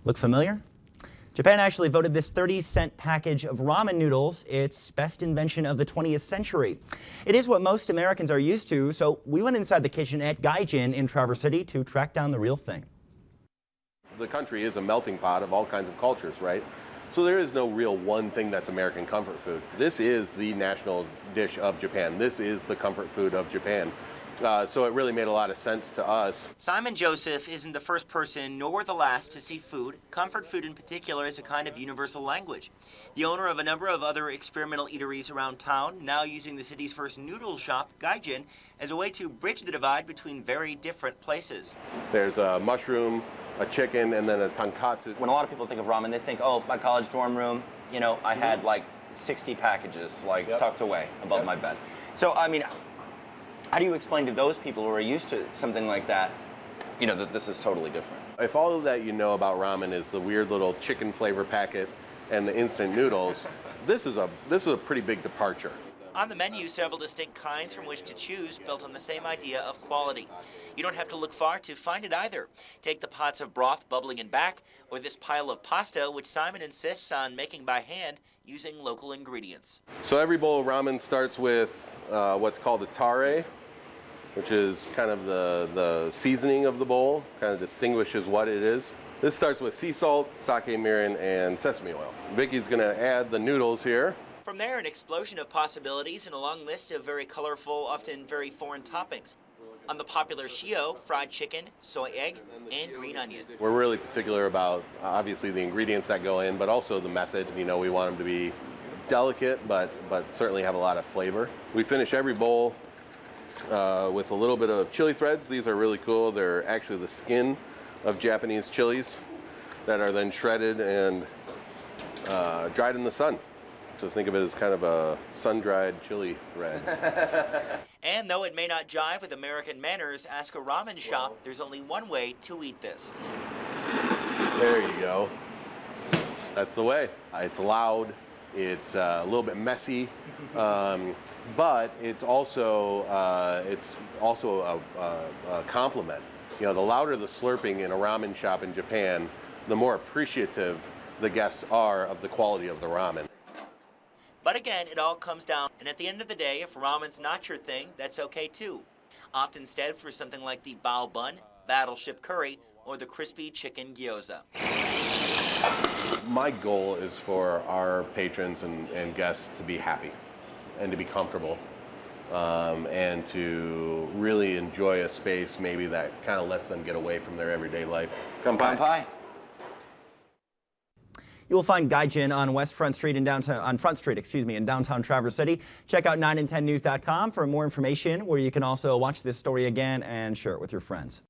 Look familiar? Japan actually voted this 30-cent package of ramen noodles its best invention of the 20th century. It is what most Americans are used to, so we went inside the kitchen at Gaijin in Traverse City to track down the real thing. The country is a melting pot of all kinds of cultures, right? So there is no real one thing that's American comfort food. This is the national dish of Japan. This is the comfort food of Japan. So it really made a lot of sense to us. Simon Joseph isn't the first person nor the last to see food. Comfort food in particular is a kind of universal language. The owner of a number of other experimental eateries around town, now using the city's first noodle shop, Gaijin, as a way to bridge the divide between very different places. There's a mushroom, a chicken, and then a tonkatsu. When a lot of people think of ramen, they think, oh, my college dorm room, you know, I had like 60 packages tucked away above my bed. So, I mean, how do you explain to those people who are used to something like that, you know, that this is totally different? If all that you know about ramen is the weird little chicken flavor packet and the instant noodles, this is a pretty big departure. On the menu, several distinct kinds from which to choose, built on the same idea of quality. You don't have to look far to find it either. Take the pots of broth bubbling in back, or this pile of pasta, which Simon insists on making by hand using local ingredients. So every bowl of ramen starts with what's called a tare, which is kind of the seasoning of the bowl, kind of distinguishes what it is. This starts with sea salt, sake mirin, and sesame oil. Vicky's gonna add the noodles here. From there, an explosion of possibilities and a long list of very colorful, often very foreign toppings. On the popular shio, fried chicken, soy egg, and green onion. We're really particular about, obviously, the ingredients that go in, but also the method. You know, we want them to be delicate, but certainly have a lot of flavor. We finish every bowl with a little bit of chili threads. These are really cool. They're actually the skin of Japanese chilies that are then shredded and dried in the sun. So think of it as kind of a sun-dried chili thread. And though it may not jive with American manners, ask a ramen shop, there's only one way to eat this. There you go. That's the way. It's loud. It's a little bit messy, but it's also a compliment. You know, the louder the slurping in a ramen shop in Japan, the more appreciative the guests are of the quality of the ramen. But again, it all comes down, and at the end of the day, if ramen's not your thing, that's okay too. Opt instead for something like the bao bun, battleship curry, or the crispy chicken gyoza. My goal is for our patrons and guests to be happy and to be comfortable and to really enjoy a space maybe that kind of lets them get away from their everyday life. Kanpai. You will find Gaijin on Front Street in downtown Traverse City. Check out 9and10news.com for more information, where you can also watch this story again and share it with your friends.